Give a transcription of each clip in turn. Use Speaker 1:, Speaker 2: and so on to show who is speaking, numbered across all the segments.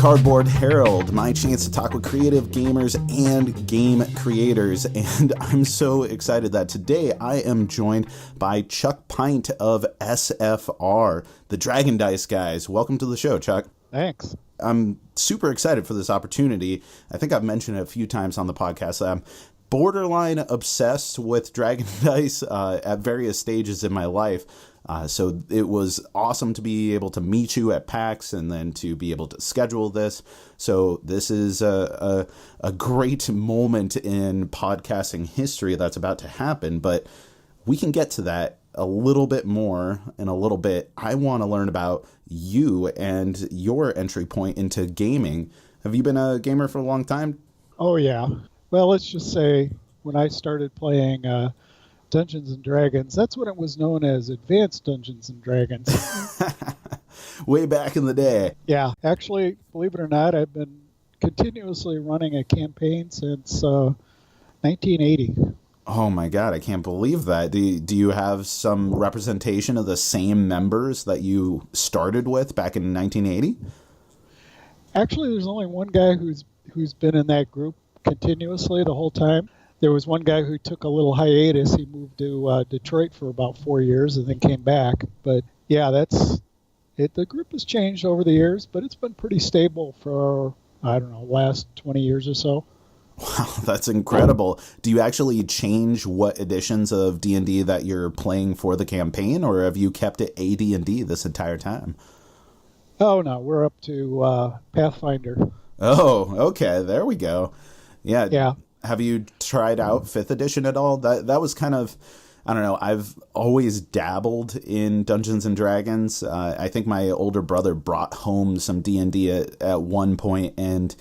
Speaker 1: Cardboard Herald, my chance to talk with creative gamers and game creators. And I'm so excited that today I am joined by Chuck Pint of SFR, the Dragon Dice guys. Welcome to the show, Chuck.
Speaker 2: Thanks.
Speaker 1: I'm super excited for this opportunity. I think I've mentioned it a few times on the podcast. I'm borderline obsessed with Dragon Dice at various stages in my life. So it was awesome to be able to meet you at PAX and then to be able to schedule this. So this is a great moment in podcasting history that's about to happen, but we can get to that a little bit more in a little bit. I want to learn about you and your entry point into gaming. Have you been a gamer for a long time?
Speaker 2: Oh, yeah. Well, let's just say when I started playing Dungeons and Dragons, that's when it was known as Advanced Dungeons and Dragons.
Speaker 1: Way back in the day.
Speaker 2: Yeah. Actually, believe it or not, I've been continuously running a campaign since 1980.
Speaker 1: Oh my God, I can't believe that. Do you have some representation of the same members that you started with back in 1980?
Speaker 2: Actually, there's only one guy who's been in that group continuously the whole time. There was one guy who took a little hiatus. He moved to Detroit for about 4 years and then came back. But yeah, that's it. The group has changed over the years, but it's been pretty stable for, I don't know, last 20 years or so.
Speaker 1: Wow, that's incredible. Do you actually change what editions of D&D that you're playing for the campaign, or have you kept it AD&D this entire time?
Speaker 2: Oh, no, we're up to Pathfinder.
Speaker 1: Oh, okay, there we go. Yeah. Have you tried out 5th edition at all? That was kind of, I don't know, I've always dabbled in Dungeons and Dragons. I think my older brother brought home some D&D at one point, and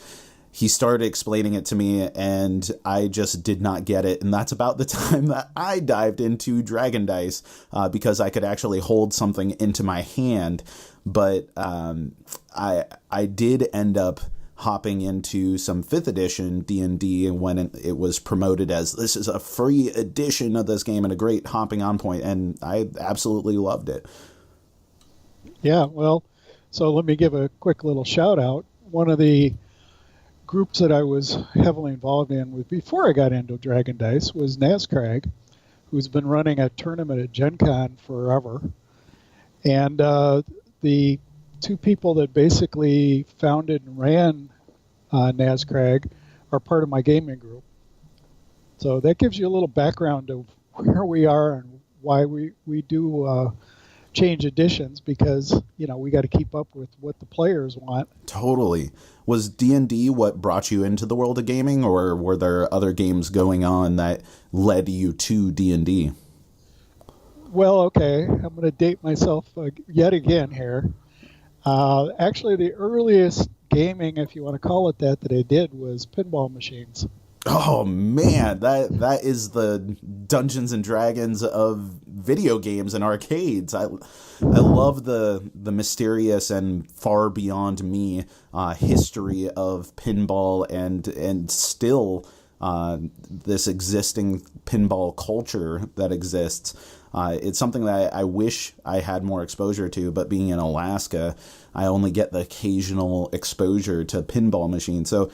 Speaker 1: he started explaining it to me, and I just did not get it. And that's about the time that I dived into Dragon Dice because I could actually hold something into my hand. But I did end up hopping into some 5th edition D&D when it was promoted as this is a free edition of this game and a great hopping on point, and I absolutely loved it.
Speaker 2: Yeah, well, so let me give a quick little shout out. One of the groups that I was heavily involved in with before I got into Dragon Dice was Nazcrag, who's been running a tournament at Gen Con forever. And the two people that basically founded and ran Nazcrag are part of my gaming group. So that gives you a little background of where we are and why we do change editions, because, you know, we got to keep up with what the players want.
Speaker 1: Totally. Was D&D what brought you into the world of gaming, or were there other games going on that led you to D&D?
Speaker 2: Well, okay, I'm going to date myself yet again here. Actually, the earliest gaming, if you want to call it that I did was pinball machines.
Speaker 1: Oh man, that is the Dungeons and Dragons of video games and arcades. I love the mysterious and far beyond me history of pinball and still this existing pinball culture that exists. It's something that I wish I had more exposure to, but being in Alaska, I only get the occasional exposure to pinball machines. So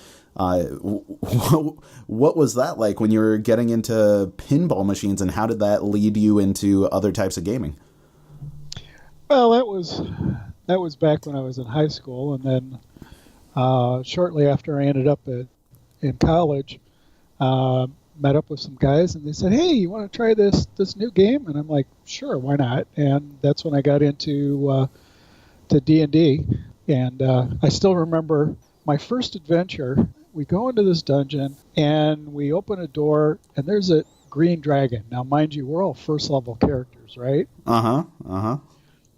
Speaker 1: what was that like when you were getting into pinball machines, and how did that lead you into other types of gaming?
Speaker 2: Well, that was back when I was in high school, and then shortly after I ended up in college, met up with some guys, and they said, "Hey, you want to try this new game?" And I'm like, "Sure, why not?" And that's when I got into to D&D, and I still remember my first adventure. We go into this dungeon, and we open a door, and there's a green dragon. Now, mind you, we're all first-level characters, right?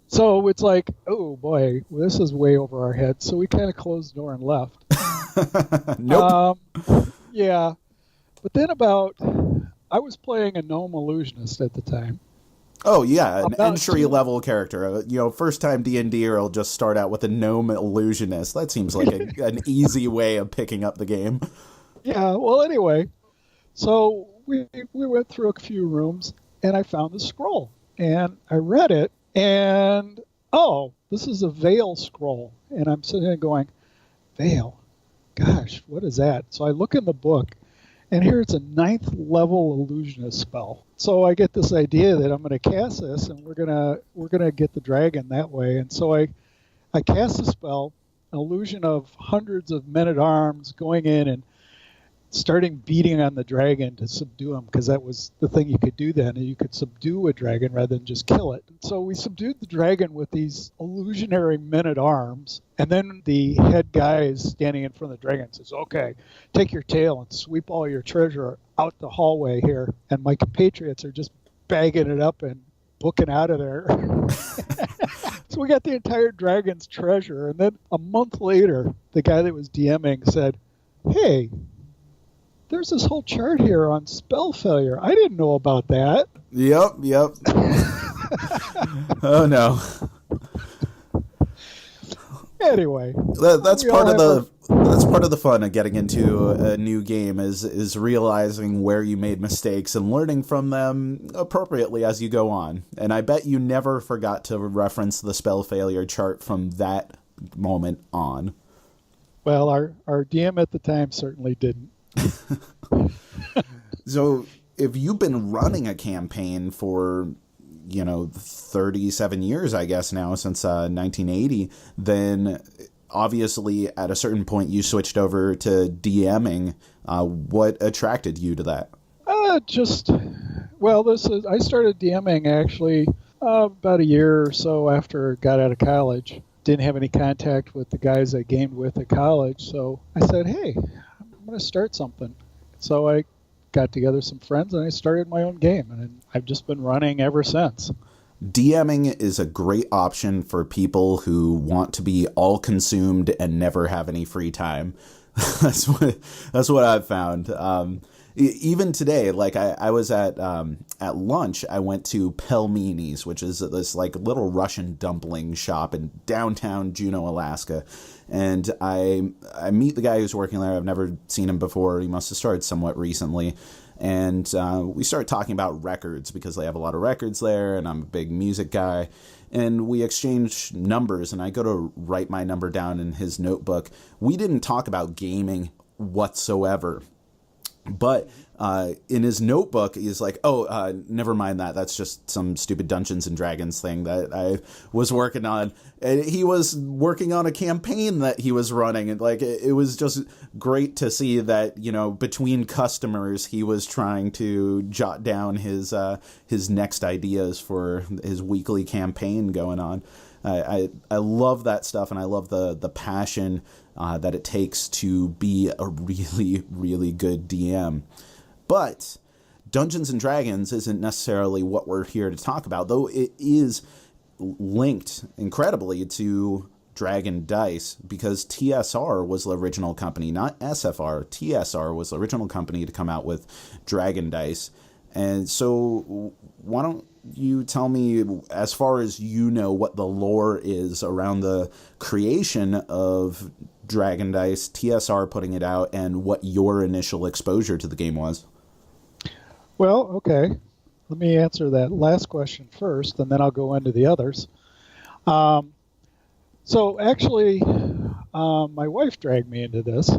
Speaker 2: So it's like, oh, boy, this is way over our heads. So we kind of closed the door and left.
Speaker 1: Nope.
Speaker 2: Yeah. But then I was playing a gnome illusionist at the time.
Speaker 1: Oh, yeah, an entry-level character. First-time D&D-er will just start out with a gnome illusionist. That seems like an easy way of picking up the game.
Speaker 2: Yeah, well, anyway, so we went through a few rooms, and I found the scroll. And I read it, and, oh, this is a Veil scroll. And I'm sitting there going, Veil. Gosh, what is that? So I look in the book, and here it's a 9th level illusionist spell. So I get this idea that I'm going to cast this, and we're gonna get the dragon that way. And so I cast the spell, an illusion of hundreds of men-at-arms going in and starting beating on the dragon to subdue him, because that was the thing you could do then. You could subdue a dragon rather than just kill it. So we subdued the dragon with these illusionary men-at-arms, and then the head guy is standing in front of the dragon and says, okay, take your tail and sweep all your treasure out the hallway here. And my compatriots are just bagging it up and booking out of there. So we got the entire dragon's treasure, and then a month later, the guy that was DMing said, hey, there's this whole chart here on spell failure. I didn't know about that.
Speaker 1: Yep. Oh no.
Speaker 2: Anyway,
Speaker 1: that's part of the fun of getting into a new game is realizing where you made mistakes and learning from them appropriately as you go on. And I bet you never forgot to reference the spell failure chart from that moment on.
Speaker 2: Well, our DM at the time certainly didn't.
Speaker 1: So if you've been running a campaign for 37 years, I guess now, since 1980, then obviously at a certain point you switched over to DMing. What attracted you to that?
Speaker 2: I started DMing actually about a year or so after I got out of college. Didn't have any contact with the guys I gamed with at college, so I said, hey, I'm going to start something. So I got together some friends and I started my own game, and I've just been running ever since.
Speaker 1: DMing is a great option for people who want to be all consumed and never have any free time. That's what I've found. Even today, like I was at lunch, I went to Pelmini's, which is this like little Russian dumpling shop in downtown Juneau, Alaska. And I meet the guy who's working there. I've never seen him before. He must have started somewhat recently. And we started talking about records because they have a lot of records there, and I'm a big music guy. And we exchanged numbers, and I go to write my number down in his notebook. We didn't talk about gaming whatsoever. But in his notebook, he's like, never mind that. That's just some stupid Dungeons and Dragons thing that I was working on. And he was working on a campaign that he was running. And like, it was just great to see that, between customers, he was trying to jot down his next ideas for his weekly campaign going on. I love that stuff, and I love the passion that it takes to be a really, really good DM. But Dungeons and Dragons isn't necessarily what we're here to talk about, though it is linked incredibly to Dragon Dice, because TSR was the original company, not SFR. TSR was the original company to come out with Dragon Dice. And so why don't you tell me, as far as you know, what the lore is around the creation of Dragon Dice, TSR putting it out, and what your initial exposure to the game was?
Speaker 2: Well, okay. Let me answer that last question first, and then I'll go into the others. So actually, my wife dragged me into this.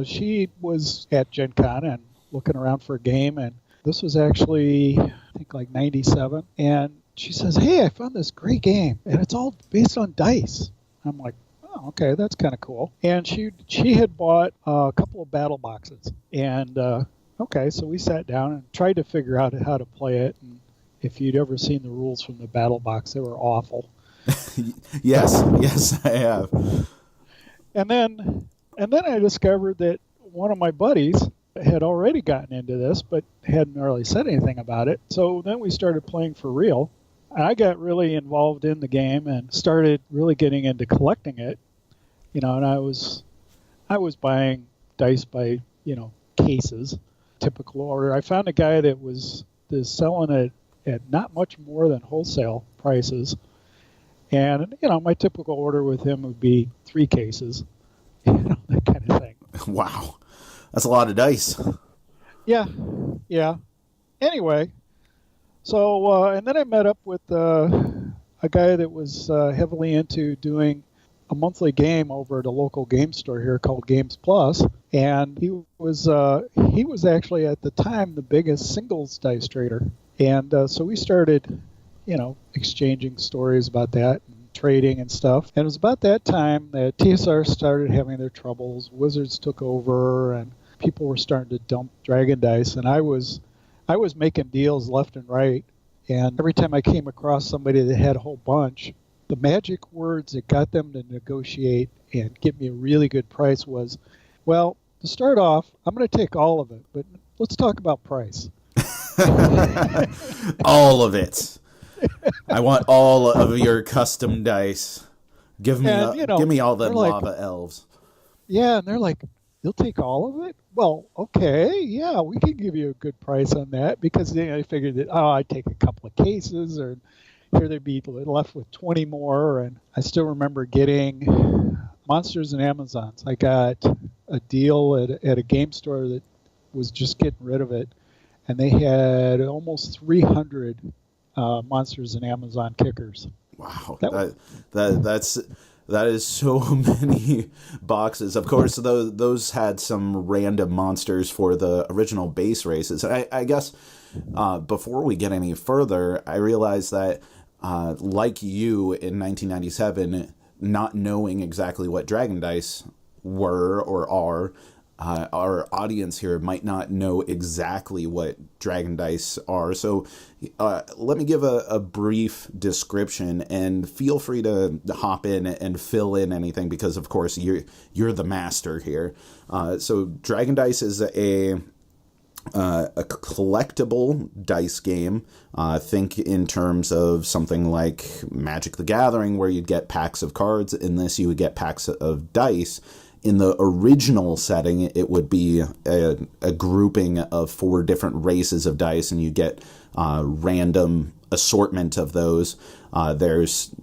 Speaker 2: She was at Gen Con and looking around for a game, and this was actually, I think, like 97. And she says, hey, I found this great game, and it's all based on dice. I'm like, oh, okay, that's kind of cool. And she had bought a couple of battle boxes. And, okay, so we sat down and tried to figure out how to play it. And if you'd ever seen the rules from the battle box, they were awful.
Speaker 1: Yes, I have.
Speaker 2: And then I discovered that one of my buddies had already gotten into this, but hadn't really said anything about it. So then we started playing for real. I got really involved in the game and started really getting into collecting it. And I was buying dice by, cases, typical order. I found a guy that was selling it at not much more than wholesale prices. And, my typical order with him would be 3 cases, that kind of thing.
Speaker 1: Wow. That's a lot of dice.
Speaker 2: Yeah. Anyway, so and then I met up with a guy that was heavily into doing a monthly game over at a local game store here called Games Plus, and he was actually at the time the biggest singles dice trader, and so we started, exchanging stories about that and trading and stuff. And it was about that time that TSR started having their troubles. Wizards took over, and people were starting to dump Dragon dice, and I was making deals left and right. And every time I came across somebody that had a whole bunch, the magic words that got them to negotiate and get me a really good price was, well, to start off, I'm going to take all of it, but let's talk about price.
Speaker 1: All of it. I want all of your custom dice. Give me all the lava elves.
Speaker 2: Yeah, and they're like, you'll take all of it? Well, okay, yeah, we can give you a good price on that, because I figured that, I'd take a couple of cases, or here they'd be left with 20 more. And I still remember getting Monsters and Amazons. I got a deal at a game store that was just getting rid of it, and they had almost 300 Monsters and Amazon kickers.
Speaker 1: Wow, that is so many boxes. Of course, those had some random monsters for the original base races. I guess before we get any further, I realized that, like you in 1997, not knowing exactly what Dragon Dice were or are, our audience here might not know exactly what Dragon Dice are. So let me give a brief description, and feel free to hop in and fill in anything, because, of course, you're the master here. So Dragon Dice is a collectible dice game. Think in terms of something like Magic the Gathering, where you'd get packs of cards. In this, you would get packs of dice. In the original setting, it would be a grouping of 4 different races of dice, and you get random assortment of those. There's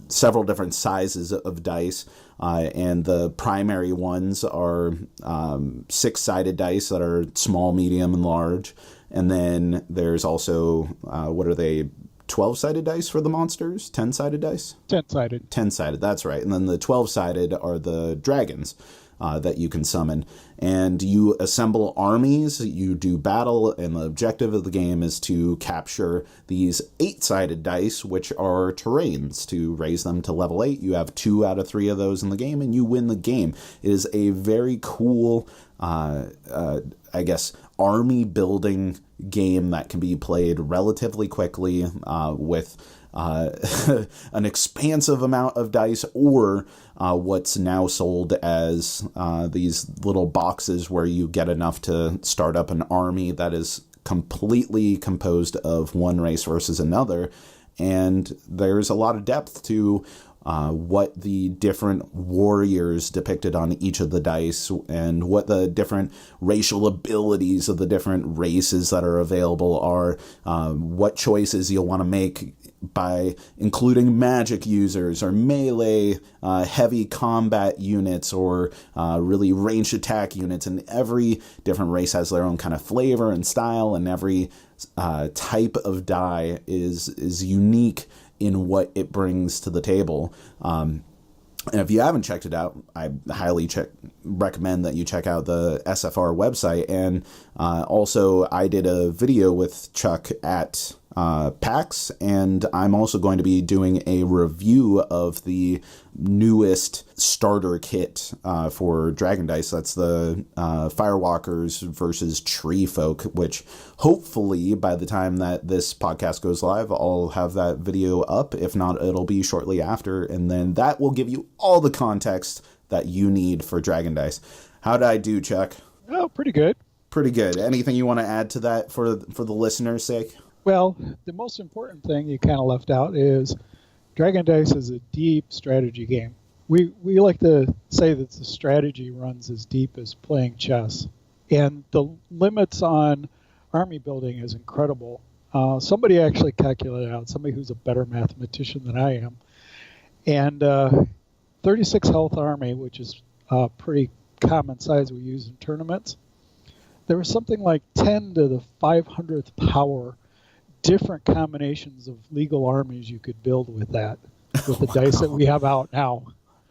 Speaker 1: several different sizes of dice, and the primary ones are 6-sided dice that are small, medium, and large. And then there's also, 12-sided dice for the monsters? 10-sided dice?
Speaker 2: 10-sided.
Speaker 1: 10-sided, that's right. And then the 12-sided are the dragons that you can summon. And you assemble armies, you do battle, and the objective of the game is to capture these 8-sided dice, which are terrains. To raise them to level 8, you have 2 out of 3 of those in the game, and you win the game. It is a very cool, army building game that can be played relatively quickly with an expansive amount of dice, or what's now sold as these little boxes where you get enough to start up an army that is completely composed of one race versus another. And there's a lot of depth to what the different warriors depicted on each of the dice, and what the different racial abilities of the different races that are available are, what choices you'll want to make by including magic users, or melee heavy combat units, or really ranged attack units. And every different race has their own kind of flavor and style, and every type of die is unique in what it brings to the table. And if you haven't checked it out, I highly recommend that you check out the SFR website. And also, I did a video with Chuck at PAX, and I'm also going to be doing a review of the newest starter kit for Dragon Dice. That's the Firewalkers versus Tree Folk, which hopefully by the time that this podcast goes live, I'll have that video up. If not, it'll be shortly after, and then that will give you all the context that you need for Dragon Dice. How did I do, Chuck?
Speaker 2: Oh, pretty good.
Speaker 1: Pretty good. Anything you want to add to that for the listeners' sake?
Speaker 2: Well, the most important thing you kind of left out is Dragon Dice is a deep strategy game. We like to say that the strategy runs as deep as playing chess. And the limits on army building is incredible. Somebody actually calculated out, somebody who's a better mathematician than I am. And 36 health army, which is a pretty common size we use in tournaments, there was something like 10 to the 500th power different combinations of legal armies you could build with that, with the dice that we have out now.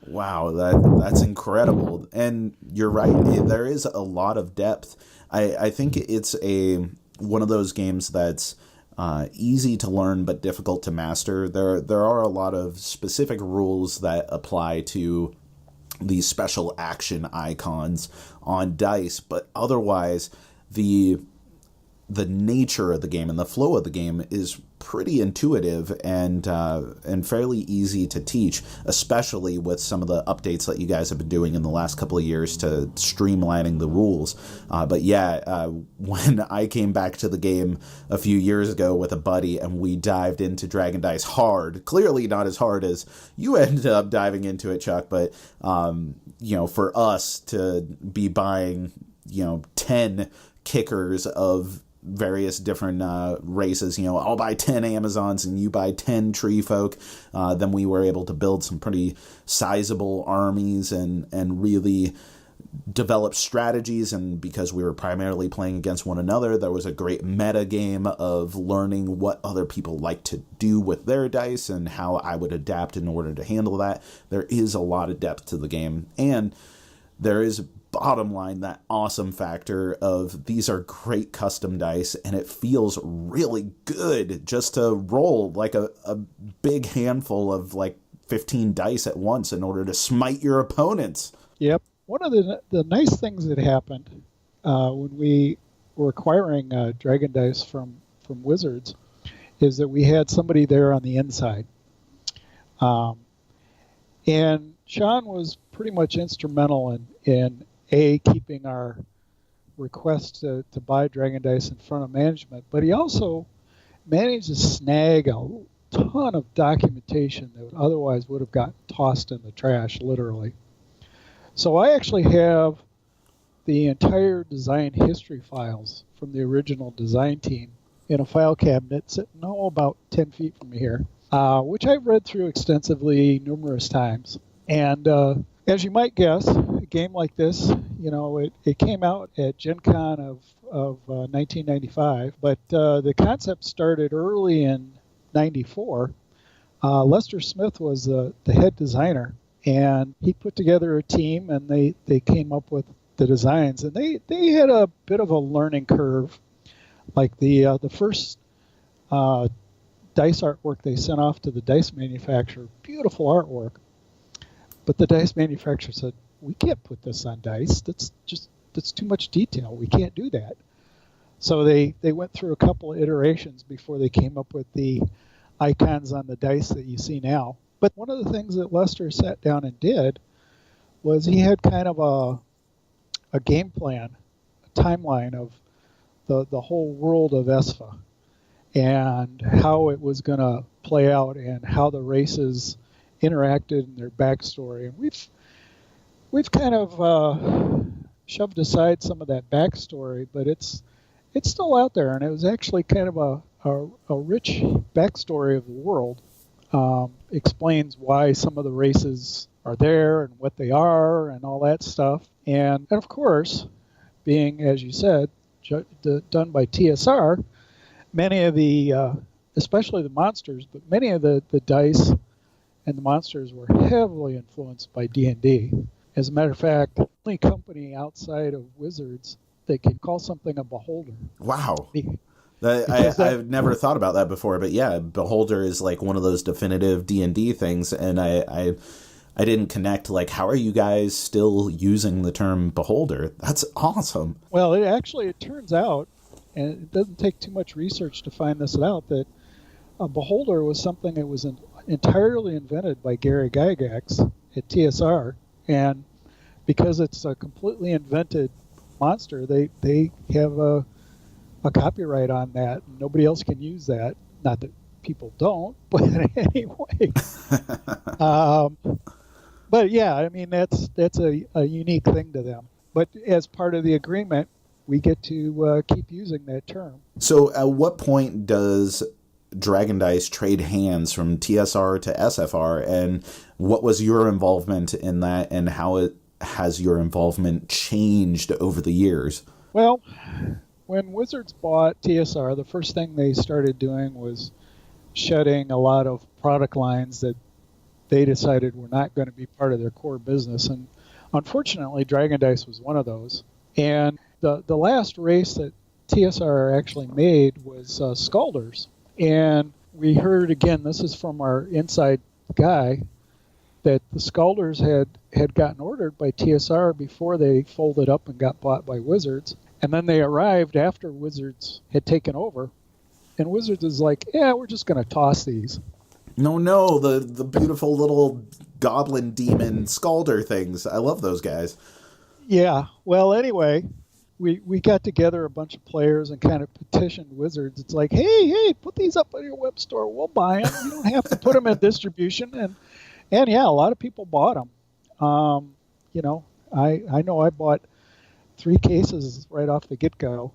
Speaker 1: Wow, that's incredible. And you're right. There is a lot of depth. I think it's one of those games that's easy to learn but difficult to master. There are a lot of specific rules that apply to these special action icons on dice, but otherwise the nature of the game and the flow of the game is pretty intuitive and fairly easy to teach, especially with some of the updates that you guys have been doing in the last couple of years to streamlining the rules. But when I came back to the game a few years ago with a buddy and we dived into Dragon Dice hard, clearly not as hard as you ended up diving into it, Chuck, but for us to be buying 10 kickers of various different races, I'll buy 10 Amazons and you buy 10 tree folk, then we were able to build some pretty sizable armies and really develop strategies. And because we were primarily playing against one another, there was a great meta game of learning what other people like to do with their dice and how I would adapt in order to handle that. There is a lot of depth to the game, and there is, bottom line, that awesome factor of these are great custom dice, and it feels really good just to roll like a big handful of like 15 dice at once in order to smite your opponents.
Speaker 2: Yep. One of the nice things that happened when we were acquiring Dragon Dice from Wizards is that we had somebody there on the inside. And Sean was pretty much instrumental in keeping our request to buy Dragon Dice in front of management, but he also managed to snag a ton of documentation that otherwise would have gotten tossed in the trash, literally. So I actually have the entire design history files from the original design team in a file cabinet sitting about 10 feet from me here, which I've read through extensively numerous times. And as you might guess, a game like this, it came out at Gen Con of 1995, but the concept started early in 94. Lester Smith was the head designer, and he put together a team, and they came up with the designs. And they had a bit of a learning curve. Like the first dice artwork they sent off to the dice manufacturer, beautiful artwork. But the dice manufacturer said, we can't put this on dice. That's too much detail. We can't do that. So they went through a couple of iterations before they came up with the icons on the dice that you see now. But one of the things that Lester sat down and did was he had kind of a game plan, a timeline of the whole world of SFA and how it was going to play out and how the races interacted in their backstory. And we've kind of shoved aside some of that backstory, but it's still out there, and it was actually kind of a rich backstory of the world. Explains why some of the races are there and what they are and all that stuff. And of course, being, as you said, done by TSR, many of the, especially the monsters, but many of the dice and the monsters were heavily influenced by D&D. As a matter of fact, the only company outside of Wizards that can call something a beholder.
Speaker 1: Wow. I've never thought about that before, but yeah, beholder is like one of those definitive D&D things, and I didn't connect, like, how are you guys still using the term beholder? That's awesome.
Speaker 2: Well, it turns out, and it doesn't take too much research to find this out, that a beholder was something that was entirely invented by Gary Gygax at TSR, and because it's a completely invented monster, they have a copyright on that. Nobody else can use that. Not that people don't, but anyway. But yeah, I mean that's a unique thing to them. But as part of the agreement, we get to keep using that term.
Speaker 1: So at what point does Dragon Dice trade hands from TSR to SFR, and what was your involvement in that, and how has your involvement changed over the years?
Speaker 2: Well, when Wizards bought TSR, the first thing they started doing was shedding a lot of product lines that they decided were not going to be part of their core business. And unfortunately, Dragon Dice was one of those. And the last race that TSR actually made was Scalders. And we heard, again, this is from our inside guy, that the Scalders had gotten ordered by TSR before they folded up and got bought by Wizards. And then they arrived after Wizards had taken over. And Wizards is like, yeah, we're just going to toss these.
Speaker 1: No, the beautiful little goblin demon Scalder things. I love those guys.
Speaker 2: Yeah. Well, anyway, we got together a bunch of players and kind of petitioned Wizards. It's like, hey, put these up on your web store. We'll buy them. You don't have to put them in distribution. And yeah, a lot of people bought them. I know I bought 3 cases right off the get-go.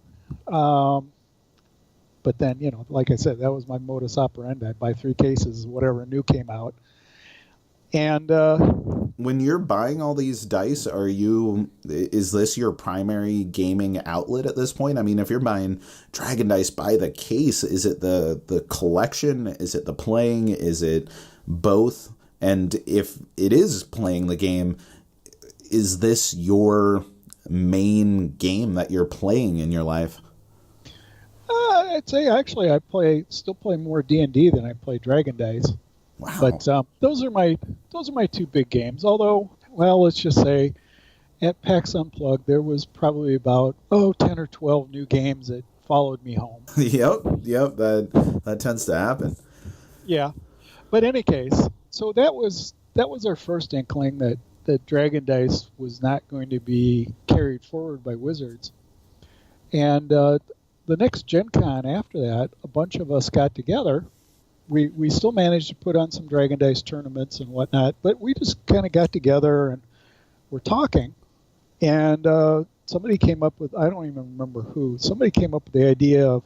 Speaker 2: But then, like I said, that was my modus operandi. I'd buy 3 cases, whatever new came out. And
Speaker 1: when you're buying all these dice, is this your primary gaming outlet at this point? I mean, if you're buying Dragon Dice by the case, is it the collection? Is it the playing? Is it both? And if it is playing the game, is this your main game that you're playing in your life?
Speaker 2: I'd say actually I still play more D&D than I play Dragon Dice.
Speaker 1: Wow.
Speaker 2: But those are my 2 big games. Although, well, let's just say at PAX Unplugged there was probably about 10 or 12 new games that followed me home.
Speaker 1: Yep, that tends to happen.
Speaker 2: Yeah. But in any case, so that was our first inkling that Dragon Dice was not going to be carried forward by Wizards. And the next Gen Con after that, a bunch of us got together. We still managed to put on some Dragon Dice tournaments and whatnot, but we just kind of got together and were talking. And somebody came up with, I don't even remember who, somebody came up with the idea of,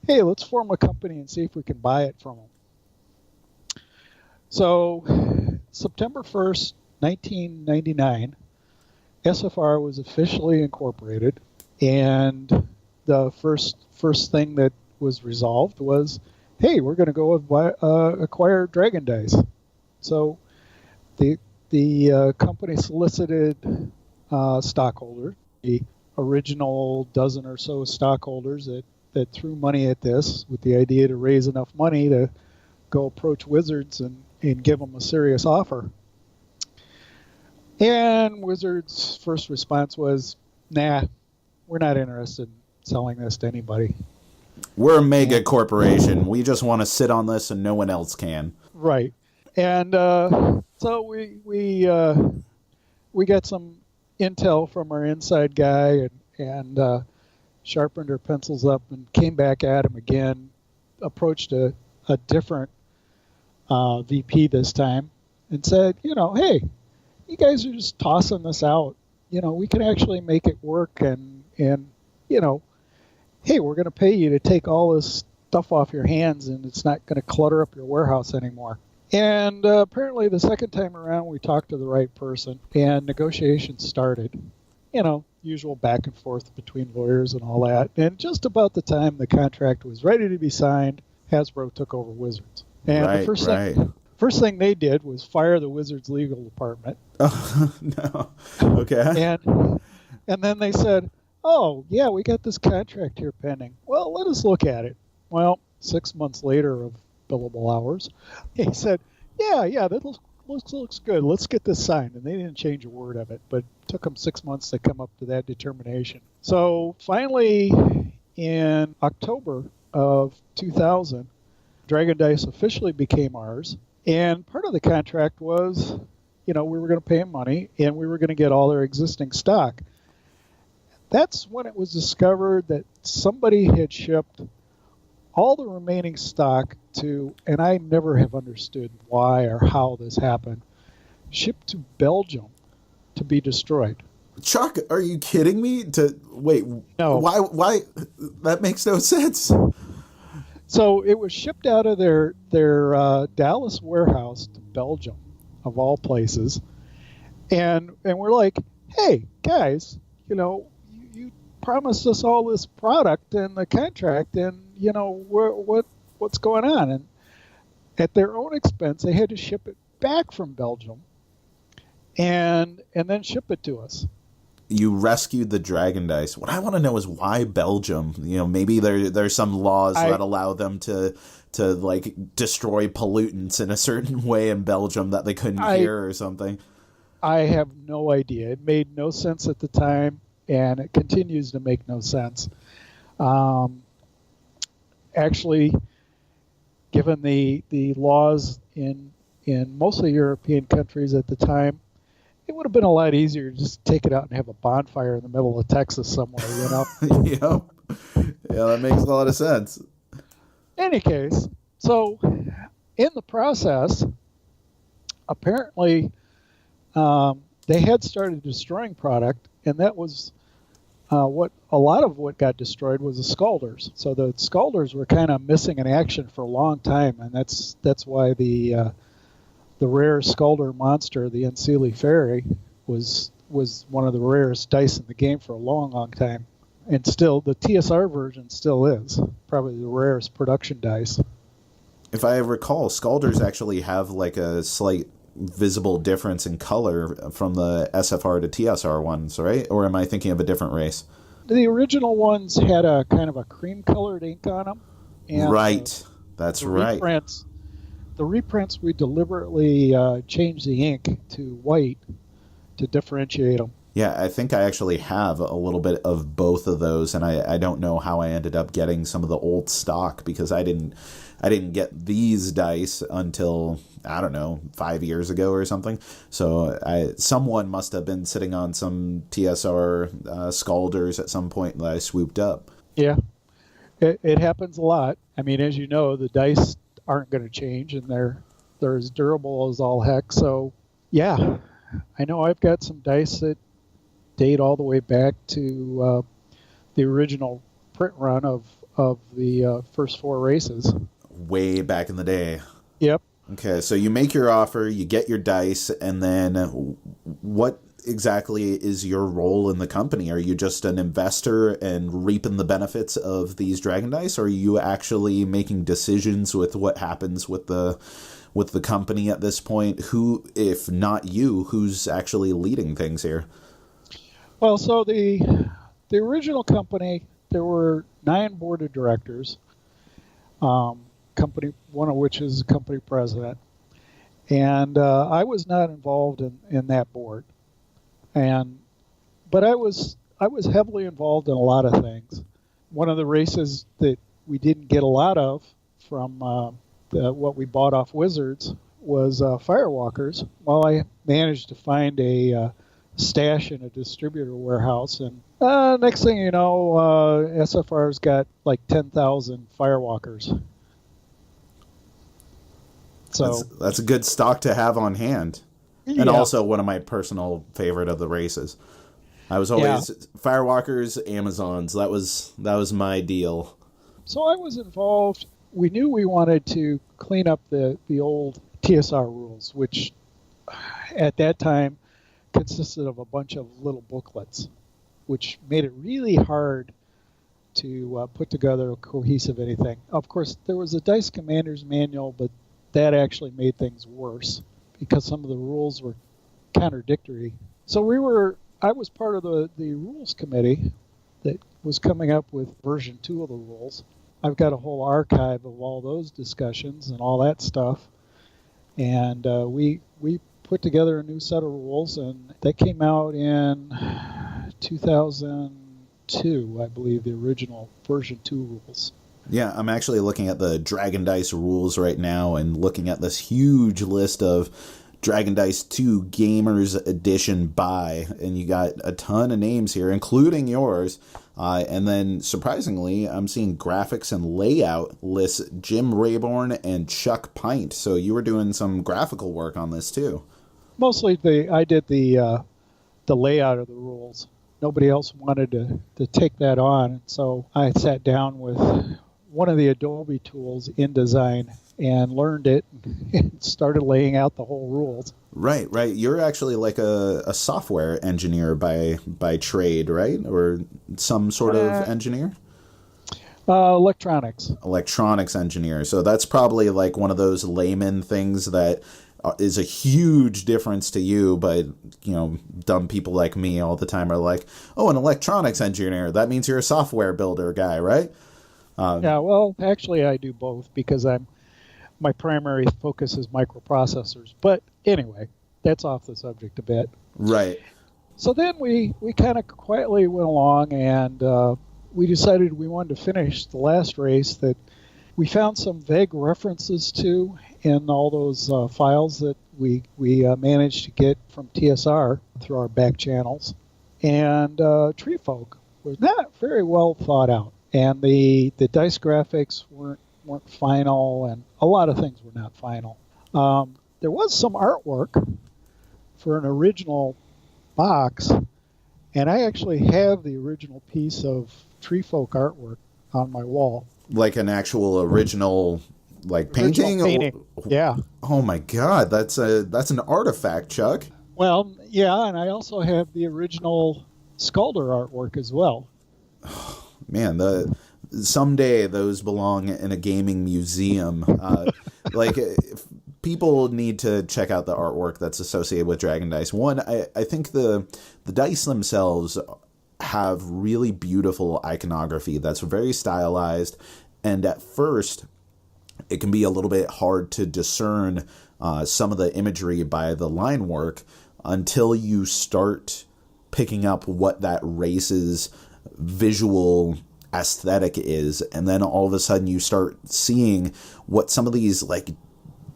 Speaker 2: hey, let's form a company and see if we can buy it from them. So September 1st, 1999, SFR was officially incorporated, and the first thing that was resolved was, hey, we're going to go acquire Dragon Dice. So the company solicited stockholders, the original dozen or so stockholders that threw money at this with the idea to raise enough money to go approach Wizards and give them a serious offer. And Wizards' first response was, nah, we're not interested in selling this to anybody.
Speaker 1: We're a mega corporation. We just want to sit on this and no one else can.
Speaker 2: Right. And so we got some intel from our inside guy and sharpened our pencils up and came back at him again, approached a different VP this time and said, hey, you guys are just tossing this out. We can actually make it work and hey, we're going to pay you to take all this stuff off your hands and it's not going to clutter up your warehouse anymore. And apparently the second time around we talked to the right person and negotiations started. Usual back and forth between lawyers and all that. And just about the time the contract was ready to be signed, Hasbro took over Wizards. And the first thing they did was fire the Wizards legal department.
Speaker 1: Oh, no. Okay.
Speaker 2: And then they said, oh, yeah, we got this contract here pending. Well, let us look at it. Well, 6 months later of billable hours, he said, yeah, that looks good. Let's get this signed. And they didn't change a word of it, but it took them 6 months to come up to that determination. So finally, in October of 2000, Dragon Dice officially became ours. And part of the contract was, we were going to pay them money and we were going to get all their existing stock. That's when it was discovered that somebody had shipped all the remaining stock to, and I never have understood why or how this happened, shipped to Belgium to be destroyed.
Speaker 1: Chuck, are you kidding me?
Speaker 2: No.
Speaker 1: Why? That makes no sense.
Speaker 2: So it was shipped out of their Dallas warehouse to Belgium, of all places. And we're like, hey, guys, you promised us all this product and the contract, and what's going on? And at their own expense, they had to ship it back from Belgium and then ship it to us.
Speaker 1: You rescued the Dragon Dice. What I want to know is why Belgium? Maybe there's some laws that allow them to like destroy pollutants in a certain way in Belgium that they couldn't hear or something.
Speaker 2: I have no idea. It made no sense at the time, and it continues to make no sense. Actually, given the laws in mostly European countries at the time, it would have been a lot easier to just take it out and have a bonfire in the middle of Texas somewhere,
Speaker 1: Yep. Yeah, that makes a lot of sense.
Speaker 2: Any case, so in the process, apparently they had started destroying product, and that was what a lot of what got destroyed was the Scalders. So the Scalders were kind of missing in action for a long time, and that's why the rare Scalder monster, the Unseelie Fairy, was one of the rarest dice in the game for a long, long time. And still, the TSR version still is probably the rarest production dice.
Speaker 1: If I recall, Scalders actually have like a slight visible difference in color from the SFR to TSR ones, right? Or am I thinking of a different race?
Speaker 2: The original ones had a kind of a cream-colored ink on them. And
Speaker 1: right. That's right.
Speaker 2: The reprints, we deliberately changed the ink to white to differentiate them.
Speaker 1: Yeah, I think I actually have a little bit of both of those, and I don't know how I ended up getting some of the old stock, because I didn't get these dice until, I don't know, 5 years ago or something. So someone must have been sitting on some TSR Scalders at some point that I swooped up.
Speaker 2: Yeah, it happens a lot. I mean, as you know, the dice aren't going to change, and they're as durable as all heck. So, yeah, I know I've got some dice that date all the way back to the original print run of the first 4 races.
Speaker 1: Way back in the day.
Speaker 2: Yep.
Speaker 1: Okay, so you make your offer, you get your dice, and then what exactly is your role in the company? Are you just an investor and reaping the benefits of these Dragon Dice, or are you actually making decisions with what happens with the company at this point? Who, if not you, who's actually leading things here?
Speaker 2: Well, so the original company, there were 9 board of directors, company, one of which is company president, and I was not involved in that board. But I was heavily involved in a lot of things. One of the races that we didn't get a lot of from what we bought off Wizards was Firewalkers. Well, I managed to find a stash in a distributor warehouse, and next thing you know, SFR's got like 10,000 Firewalkers. So
Speaker 1: that's a good stock to have on hand. And also one of my personal favorite of the races. I was always Firewalkers, Amazons. That was my deal.
Speaker 2: So I was involved. We knew we wanted to clean up the old TSR rules, which at that time consisted of a bunch of little booklets, which made it really hard to put together a cohesive anything. Of course, there was a Dice Commander's Manual, but that actually made things worse because some of the rules were contradictory. So I was part of the rules committee that was coming up with version 2 of the rules. I've got a whole archive of all those discussions and all that stuff. And we put together a new set of rules, and that came out in 2002, I believe, the original version 2 rules.
Speaker 1: Yeah, I'm actually looking at the Dragon Dice rules right now and looking at this huge list of Dragon Dice 2 Gamers Edition buy, and you got a ton of names here, including yours. And then, surprisingly, I'm seeing graphics and layout lists Jim Rayborn and Chuck Pint. So you were doing some graphical work on this too.
Speaker 2: Mostly, I did the layout of the rules. Nobody else wanted to take that on, so I sat down with one of the Adobe tools, InDesign, and learned it and started laying out the whole rules.
Speaker 1: Right. You're actually like a software engineer by trade, right? Or some sort of engineer?
Speaker 2: Electronics.
Speaker 1: Electronics engineer. So that's probably like one of those layman things that is a huge difference to you, but dumb people like me all the time are like, oh, an electronics engineer, that means you're a software builder guy, right?
Speaker 2: Yeah, well, actually I do both because my primary focus is microprocessors. But anyway, that's off the subject a bit.
Speaker 1: Right.
Speaker 2: So then we kind of quietly went along, and we decided we wanted to finish the last race that we found some vague references to in all those files that we managed to get from TSR through our back channels. And Tree Folk was not very well thought out. And the dice graphics weren't final, and a lot of things were not final. There was some artwork for an original box, and I actually have the original piece of Tree Folk artwork on my wall.
Speaker 1: Like an actual original, like painting?
Speaker 2: Yeah.
Speaker 1: Oh my God, that's an artifact, Chuck.
Speaker 2: Well, yeah, and I also have the original Sculder artwork as well.
Speaker 1: Man, someday those belong in a gaming museum. People need to check out the artwork that's associated with Dragon Dice. One, I think the dice themselves have really beautiful iconography that's very stylized, and at first it can be a little bit hard to discern some of the imagery by the line work until you start picking up what that race's visual aesthetic is, and then all of a sudden you start seeing what some of these like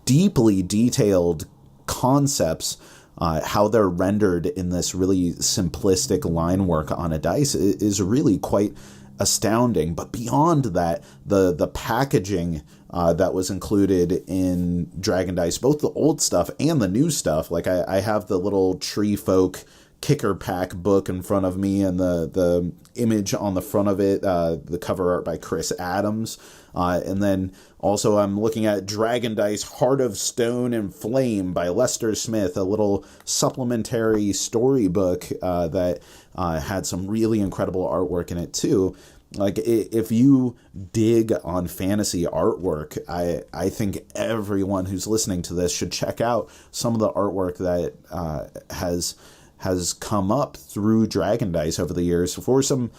Speaker 1: deeply detailed concepts, how they're rendered in this really simplistic line work on a dice is really quite astounding. But beyond that, the packaging that was included in Dragon Dice, both the old stuff and the new stuff, like I have the little Tree Folk kicker pack book in front of me, and the image on the front of it, the cover art by Chris Adams, and then also I'm looking at Dragon Dice Heart of Stone and Flame by Lester Smith, a little supplementary storybook that had some really incredible artwork in it too. Like, if you dig on fantasy artwork, I think everyone who's listening to this should check out some of the artwork that has come up through Dragon Dice over the years for some,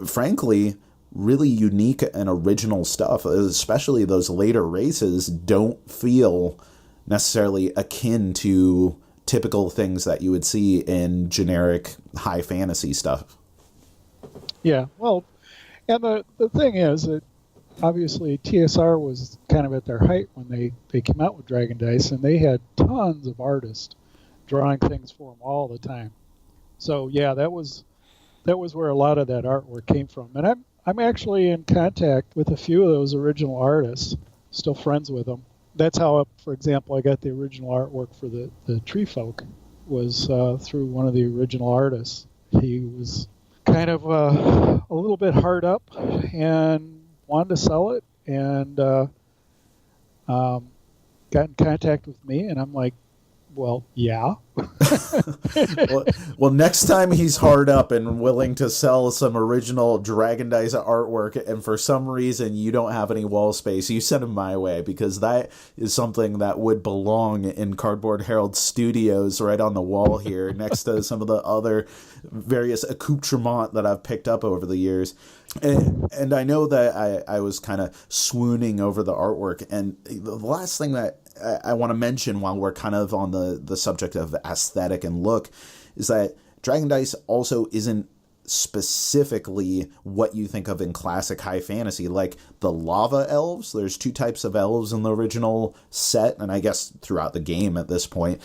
Speaker 1: frankly, really unique and original stuff. Especially those later races don't feel necessarily akin to typical things that you would see in generic high fantasy stuff.
Speaker 2: Yeah, well, and the thing is that obviously TSR was kind of at their height when they came out with Dragon Dice, and they had tons of artists drawing things for them all the time. So yeah, that was where a lot of that artwork came from. And I'm actually in contact with a few of those original artists, still friends with them. That's how, for example, I got the original artwork for the Tree Folk, was through one of the original artists. He was kind of a little bit hard up and wanted to sell it, and got in contact with me, and I'm like, well, yeah.
Speaker 1: well, next time he's hard up and willing to sell some original Dragon Dice artwork, and for some reason you don't have any wall space, you send him my way, because that is something that would belong in Cardboard Herald Studios right on the wall here next to some of the other various accoutrements that I've picked up over the years. And I know that I was kind of swooning over the artwork, and the last thing that I want to mention while we're kind of on the subject of aesthetic and look is that Dragon Dice also isn't specifically what you think of in classic high fantasy. Like the lava elves, there's two types of elves in the original set, and I guess throughout the game at this point,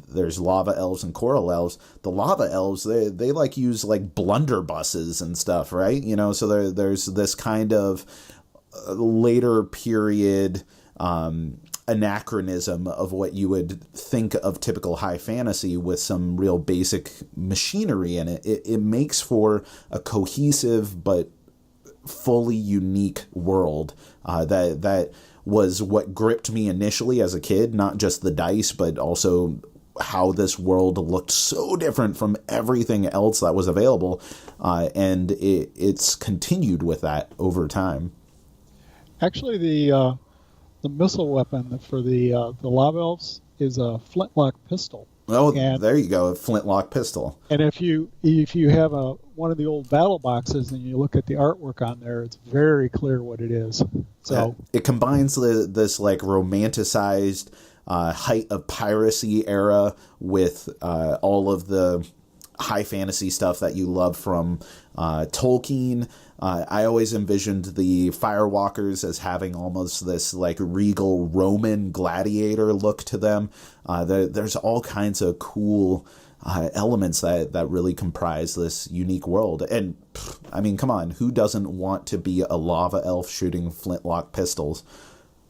Speaker 1: there's lava elves and coral elves. The lava elves, they like use like blunderbusses and stuff, right? So there's this kind of later period anachronism of what you would think of typical high fantasy with some real basic machinery in it. It makes for a cohesive but fully unique world that was what gripped me initially as a kid, not just the dice, but also how this world looked so different from everything else that was available, and it's continued with that over time.
Speaker 2: Actually, the missile weapon for the lava elves is a flintlock pistol.
Speaker 1: Oh,
Speaker 2: And
Speaker 1: there you go, a flintlock pistol.
Speaker 2: and if you have one of the old battle boxes and you look at the artwork on there, it's very clear what it is. So
Speaker 1: it combines this like romanticized height of piracy era with all of the high fantasy stuff that you love from Tolkien. I always envisioned the Firewalkers as having almost this like regal Roman gladiator look to them. There's all kinds of cool elements that really comprise this unique world. And I mean, come on, who doesn't want to be a lava elf shooting flintlock pistols?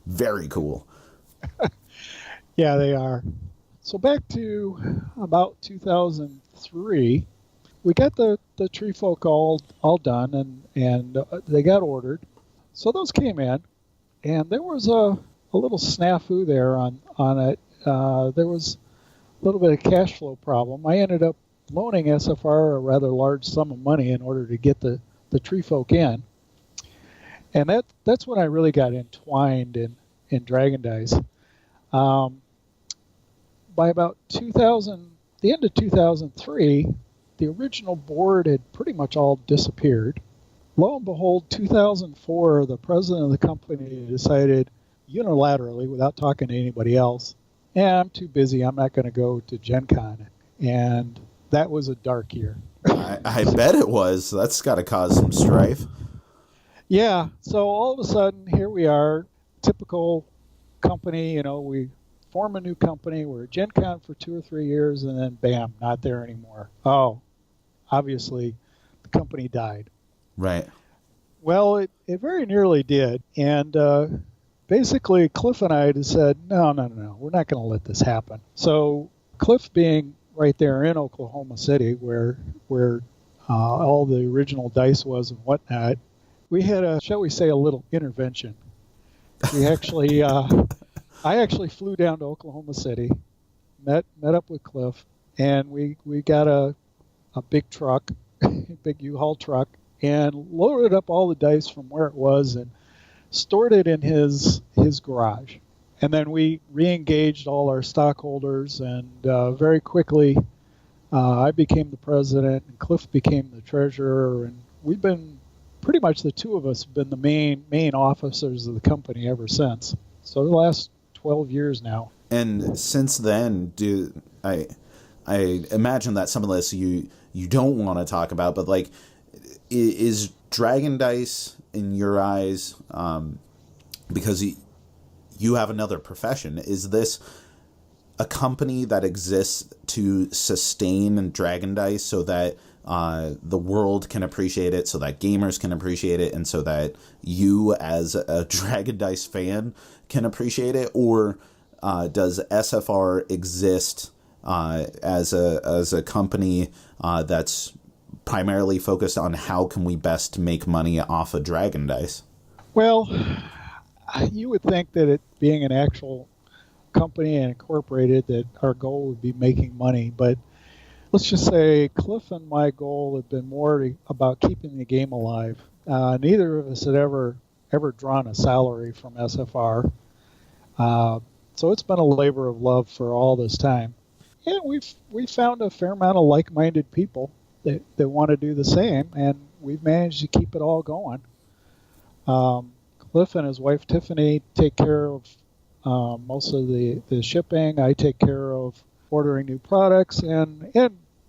Speaker 1: Very cool.
Speaker 2: yeah, they are. So back to about 2003, we got the tree folk all done, and they got ordered. So those came in, and there was a little snafu there on it. There was a little bit of cash flow problem. I ended up loaning SFR a rather large sum of money in order to get the tree folk in, and that's when I really got entwined in Dragon Dice. By about the end of 2003, the original board had pretty much all disappeared. Lo and behold, 2004, the president of the company decided unilaterally, without talking to anybody else, I'm too busy, I'm not going to go to Gen Con. And that was a dark year.
Speaker 1: I bet it was. That's got to cause some strife.
Speaker 2: Yeah, so all of a sudden, here we are, typical company, we form a new company, we're at Gen Con for 2 or 3 years, and then bam, not there anymore. Oh, obviously the company died.
Speaker 1: Right.
Speaker 2: Well, it very nearly did. And basically Cliff and I had said, no, we're not going to let this happen. So Cliff being right there in Oklahoma City where all the original dice was and whatnot, we had shall we say, a little intervention. We actually... I actually flew down to Oklahoma City, met up with Cliff, and we got a big truck, a big U-Haul truck, and loaded up all the dice from where it was and stored it in his garage. And then we re-engaged all our stockholders, and very quickly I became the president and Cliff became the treasurer, and we've been pretty much the two of us have been the main officers of the company ever since. So the last 12 years now.
Speaker 1: And since then, I imagine that some of this you don't want to talk about, but like, is Dragon Dice in your eyes, because you have another profession, is this a company that exists to sustain Dragon Dice so that the world can appreciate it, so that gamers can appreciate it, and so that you as a Dragon Dice fan can appreciate it? Or does SFR exist as a company that's primarily focused on how can we best make money off of Dragon Dice?
Speaker 2: Well, you would think that it being an actual company and incorporated, that our goal would be making money, but let's just say Cliff and my goal have been more about keeping the game alive. Neither of us had ever drawn a salary from SFR. So it's been a labor of love for all this time. And we've found a fair amount of like-minded people that want to do the same, and we've managed to keep it all going. Cliff and his wife Tiffany take care of most of the shipping. I take care of ordering new products and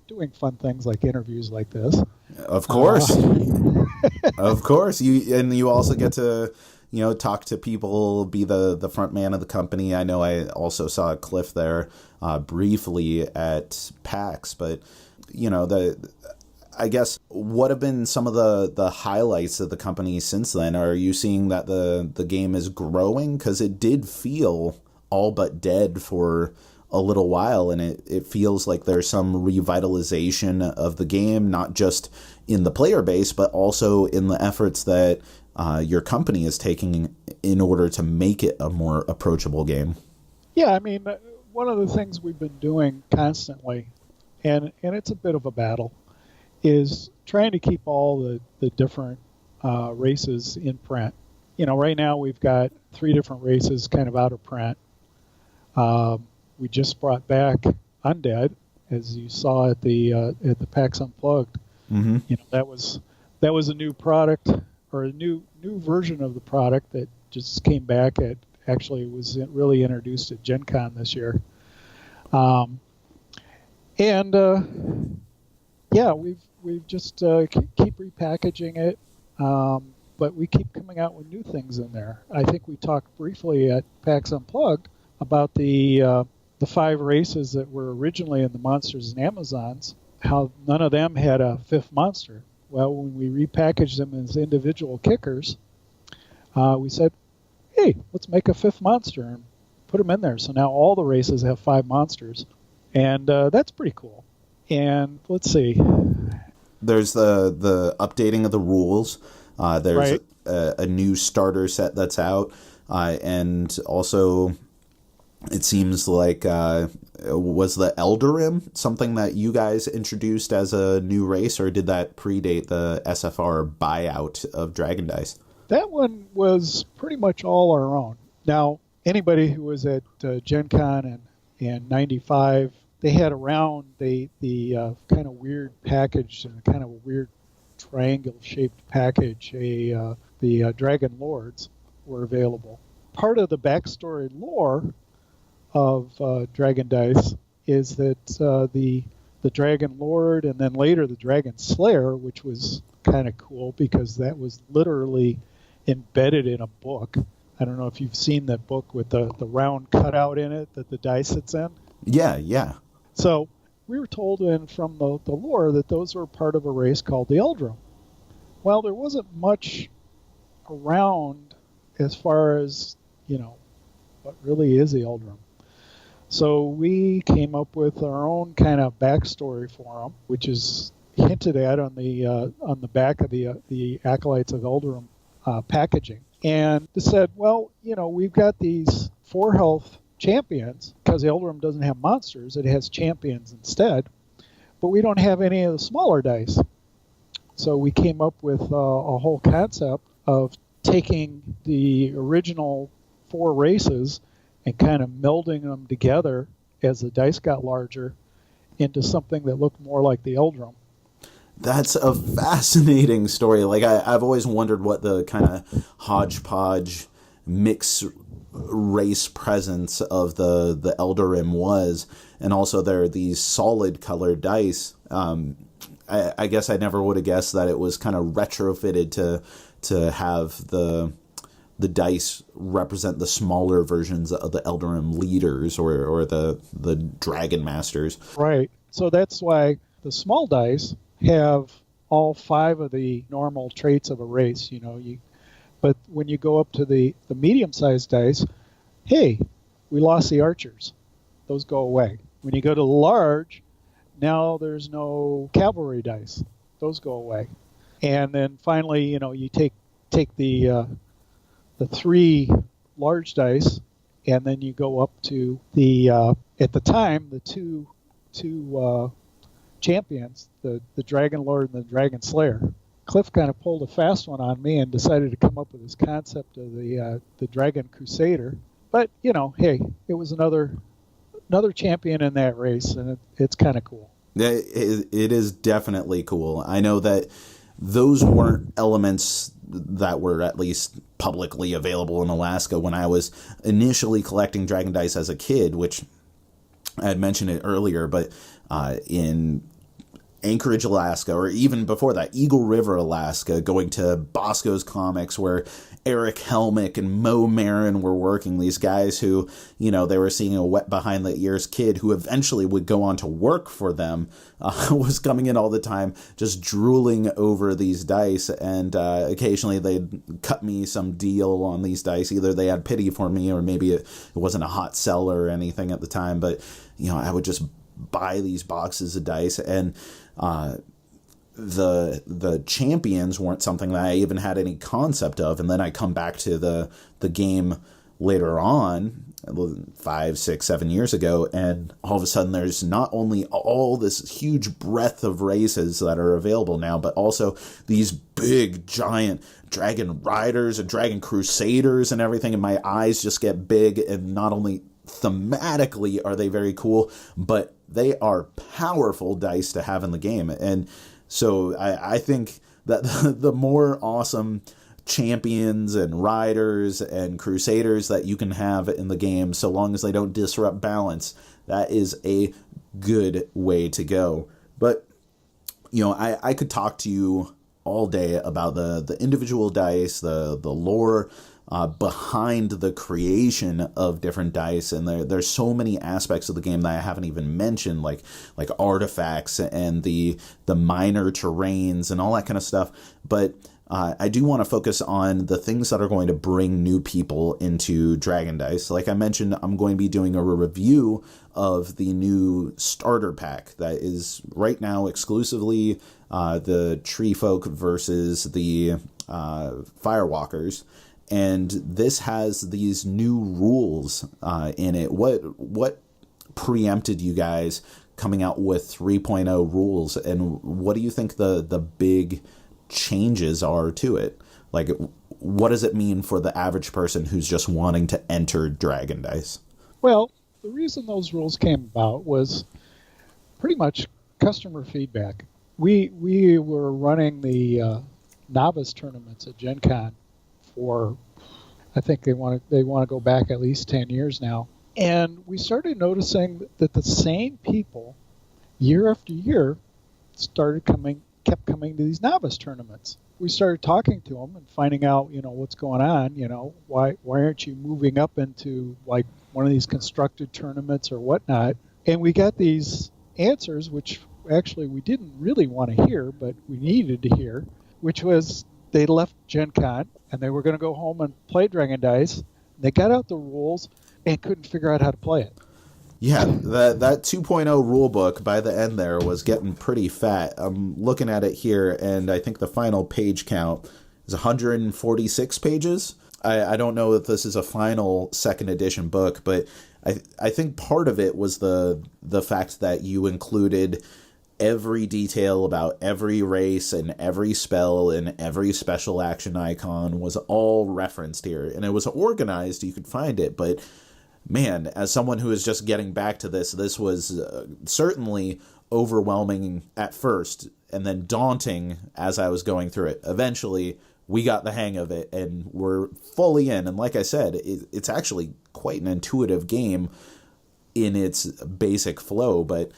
Speaker 2: doing fun things like interviews like this.
Speaker 1: Of course. Of course. You also get to, talk to people, be the front man of the company. I know I also saw Cliff there briefly at PAX, but I guess what have been some of the highlights of the company since then? Are you seeing that the game is growing? Because it did feel all but dead for a little while, and it feels like there's some revitalization of the game, not just in the player base, but also in the efforts that your company is taking in order to make it a more approachable game.
Speaker 2: Yeah, I mean, one of the things we've been doing constantly, and it's a bit of a battle, is trying to keep all the different races in print. Right now we've got 3 different races kind of out of print. we just brought back Undead, as you saw at the PAX Unplugged.
Speaker 1: Mm-hmm.
Speaker 2: That was a new product, or a new version of the product that just came back. It actually was really introduced at Gen Con this year. We've just keep repackaging it, but we keep coming out with new things in there. I think we talked briefly at PAX Unplugged about the 5 races that were originally in the Monsters and Amazons, how none of them had a 5th monster. Well, when we repackaged them as individual kickers, we said, hey, let's make a 5th monster and put them in there. So now all the races have 5 monsters, and that's pretty cool. And let's see.
Speaker 1: There's the updating of the rules. There's
Speaker 2: right.
Speaker 1: a new starter set that's out. And also, it seems like, was the Eldarim something that you guys introduced as a new race, or did that predate the SFR buyout of Dragon Dice?
Speaker 2: That one was pretty much all our own. Now, anybody who was at Gen Con in 95, they had around the kind of weird package, and kind of a weird triangle-shaped package. The Dragon Lords were available. Part of the backstory lore of Dragon Dice is that the Dragon Lord, and then later the Dragon Slayer, which was kind of cool because that was literally embedded in a book. I don't know if you've seen that book with the round cutout in it that the die sits in.
Speaker 1: Yeah.
Speaker 2: So we were told from the lore that those were part of a race called the Eldrum. Well, there wasn't much around as far as, what really is the Eldrum. So we came up with our own kind of backstory for them, which is hinted at on the back of the Acolytes of Eldrum packaging. And they said, well, we've got these 4 health champions, because the Eldrum doesn't have monsters, it has champions instead, but we don't have any of the smaller dice. So we came up with a whole concept of taking the original 4 races and kind of melding them together as the dice got larger into something that looked more like the Eldrum.
Speaker 1: That's a fascinating story. Like, I've always wondered what the kind of hodgepodge mix race presence of the Eldarim was, and also there are these solid colored dice. I guess I never would have guessed that it was kind of retrofitted to have the dice represent the smaller versions of the Eldarim leaders or the Dragon Masters.
Speaker 2: Right. So that's why the small dice have all 5 of the normal traits of a race. But when you go up to the medium-sized dice, hey, we lost the archers. Those go away. When you go to the large, now there's no cavalry dice. Those go away. And then finally, you take the 3 large dice, and then you go up to the at the time the two champions, the Dragon Lord and the Dragon Slayer. Cliff kind of pulled a fast one on me and decided to come up with this concept of the Dragon Crusader. But hey, it was another champion in that race, and it's kind of cool.
Speaker 1: It is definitely cool. I know that those weren't elements that were at least publicly available in Alaska when I was initially collecting Dragon Dice as a kid, which I had mentioned it earlier, but in Anchorage, Alaska, or even before that, Eagle River, Alaska, going to Bosco's Comics, where Eric Helmick and Mo Marin were working, these guys who, they were seeing a wet behind the ears kid who eventually would go on to work for them, was coming in all the time, just drooling over these dice, and occasionally they'd cut me some deal on these dice. Either they had pity for me, or maybe it wasn't a hot sell or anything at the time, but, I would just buy these boxes of dice, and the champions weren't something that I even had any concept of. And then I come back to the game later on, 5, 6, 7 years ago, and all of a sudden there's not only all this huge breadth of races that are available now, but also these big giant Dragon Riders and Dragon Crusaders and everything, and my eyes just get big. And not only thematically are they very cool, but they are powerful dice to have in the game. And so I think that the more awesome champions and riders and crusaders that you can have in the game, so long as they don't disrupt balance, that is a good way to go. But, I could talk to you all day about the individual dice, the lore behind the creation of different dice, and there's so many aspects of the game that I haven't even mentioned, like artifacts and the minor terrains and all that kind of stuff. But I do want to focus on the things that are going to bring new people into Dragon Dice. Like I mentioned, I'm going to be doing a review of the new starter pack that is right now exclusively the Tree Folk versus the Firewalkers. And this has these new rules in it. What preempted you guys coming out with 3.0 rules, and what do you think the big changes are to it? Like, what does it mean for the average person who's just wanting to enter Dragon Dice?
Speaker 2: Well, the reason those rules came about was pretty much customer feedback. We were running the novice tournaments at Gen Con for, I think they want to go back at least 10 years now. And we started noticing that the same people year after year kept coming to these novice tournaments. We started talking to them and finding out, what's going on, why aren't you moving up into like one of these constructed tournaments or whatnot? And we got these answers, which actually we didn't really want to hear, but we needed to hear, which was they left Gen Con and they were going to go home and play Dragon Dice. They got out the rules and couldn't figure out how to play it.
Speaker 1: Yeah, that 2.0 rulebook by the end there was getting pretty fat. I'm looking at it here, and I think the final page count is 146 pages. I don't know if this is a final second edition book, but I think part of it was the fact that you included every detail about every race and every spell and every special action icon was all referenced here. And it was organized, you could find it, but man, as someone who is just getting back to this was certainly overwhelming at first and then daunting as I was going through it. Eventually, we got the hang of it and we're fully in. And like I said, it's actually quite an intuitive game in its basic flow. But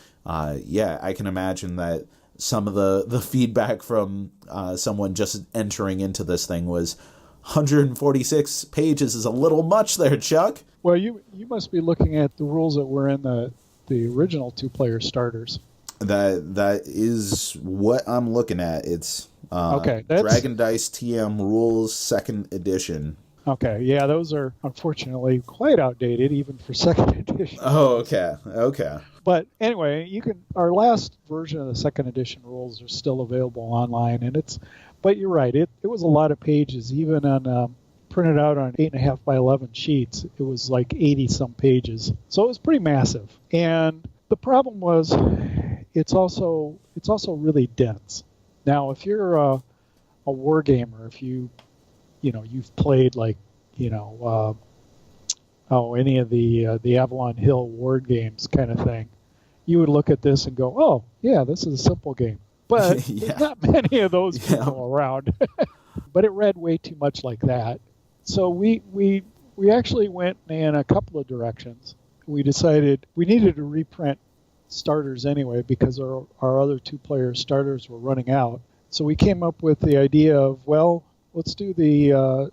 Speaker 1: yeah, I can imagine that some of the feedback from someone just entering into this thing was 146 pages is a little much there, Chuck.
Speaker 2: Well, you must be looking at the rules that were in the original two-player starters.
Speaker 1: That is what I'm looking at. It's
Speaker 2: okay,
Speaker 1: Dragon Dice TM Rules 2nd Edition.
Speaker 2: Okay, yeah, those are unfortunately quite outdated, even for 2nd edition.
Speaker 1: Oh, okay.
Speaker 2: But anyway, our last version of the 2nd edition rules are still available online, and but you're right, it was a lot of pages, even on printed out on 8.5 by 11 sheets. It was like 80 some pages, so it was pretty massive. And the problem was, it's also really dense. Now, if you're a war gamer, if you've played like any of the Avalon Hill ward games kind of thing, you would look at this and go, oh yeah, this is a simple game. But
Speaker 1: yeah.
Speaker 2: There's not many of those people around. But it read way too much like that. So we actually went in a couple of directions. We decided we needed to reprint starters anyway because our other two-player starters were running out. So we came up with the idea of, well, let's do the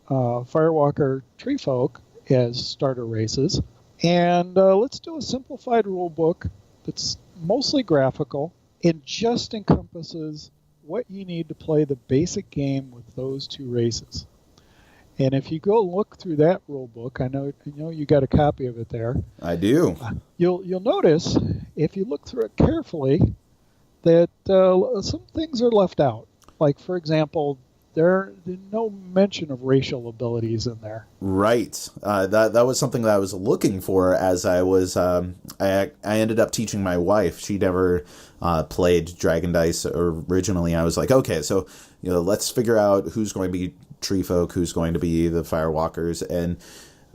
Speaker 2: Firewalker Tree Folk as starter races, and let's do a simplified rule book that's mostly graphical and just encompasses what you need to play the basic game with those two races. And if you go look through that rule book, I know you got a copy of it there.
Speaker 1: I do.
Speaker 2: You'll notice, if you look through it carefully, that some things are left out. Like, for example, there's no mention of racial abilities in there.
Speaker 1: Right. That was something that I was looking for as I was. I ended up teaching my wife. She never played Dragon Dice originally. I was like, okay, so let's figure out who's going to be Tree Folk, who's going to be the Firewalkers, and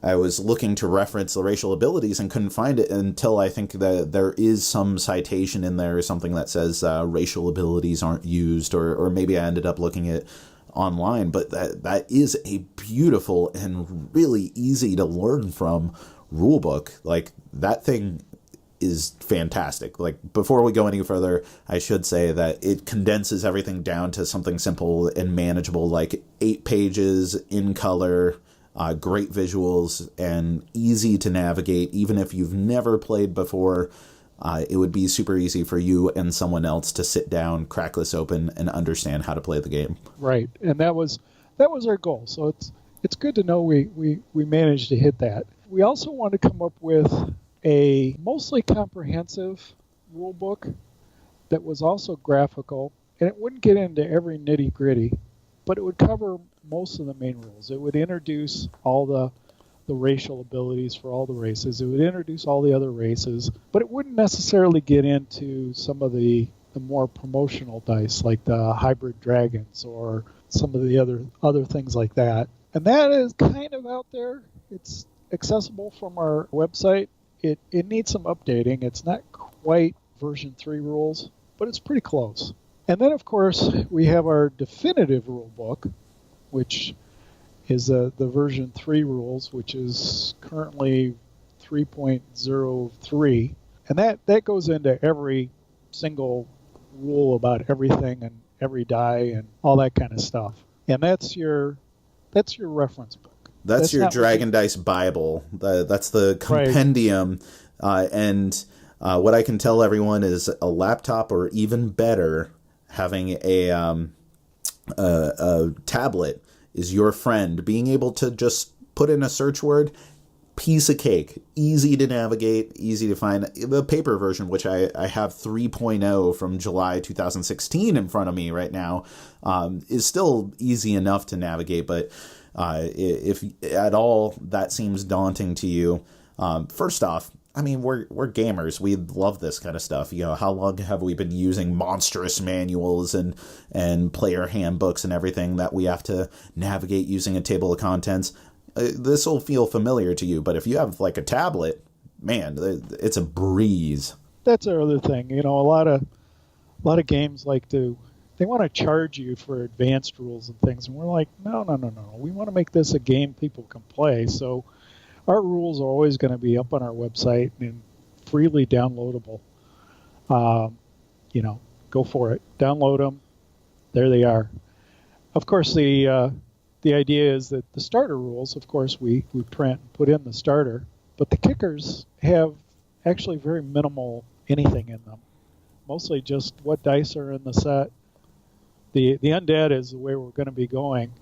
Speaker 1: I was looking to reference the racial abilities and couldn't find it until I think that there is some citation in there or something that says racial abilities aren't used, or maybe I ended up looking at online. But that is a beautiful and really easy to learn from rulebook. Like, that thing is fantastic. Like, before we go any further, I should say that it condenses everything down to something simple and manageable, like 8 pages in color, great visuals, and easy to navigate. Even if you've never played before, it would be super easy for you and someone else to sit down, crack this open, and understand how to play the game.
Speaker 2: Right, and that was our goal. So it's good to know we managed to hit that. We also want to come up with a mostly comprehensive rule book that was also graphical, and it wouldn't get into every nitty-gritty, but it would cover most of the main rules. It would introduce all the racial abilities for all the races. It would introduce all the other races, but it wouldn't necessarily get into some of the more promotional dice, like the hybrid dragons or some of the other things like that. And that is kind of out there. It's accessible from our website. It needs some updating. It's not quite version 3 rules, but it's pretty close. And then, of course, we have our definitive rule book, which is the version 3 rules, which is currently 3.03. And that goes into every single rule about everything and every die and all that kind of stuff. And that's your reference book.
Speaker 1: That's your Dragon Dice Bible. That's the compendium. Right. And what I can tell everyone is a laptop, or even better, having a tablet is your friend. Being able to just put in a search word, piece of cake. Easy to navigate, easy to find. The paper version, which I have 3.0 from July 2016 in front of me right now, is still easy enough to navigate, but if at all that seems daunting to you, first off, I mean, we're gamers. We love this kind of stuff. You know, how long have we been using monstrous manuals and player handbooks and everything that we have to navigate using a table of contents? This will feel familiar to you, but if you have like a tablet, man, it's a breeze.
Speaker 2: That's our other thing. You know, a lot of games they want to charge you for advanced rules and things, and we're like, no. We want to make this a game people can play. So our rules are always going to be up on our website and freely downloadable. Go for it. Download them. There they are. Of course, the idea is that the starter rules, of course, we print and put in the starter, but the kickers have actually very minimal anything in them. Mostly just what dice are in the set. The undead is the way we're going to be going.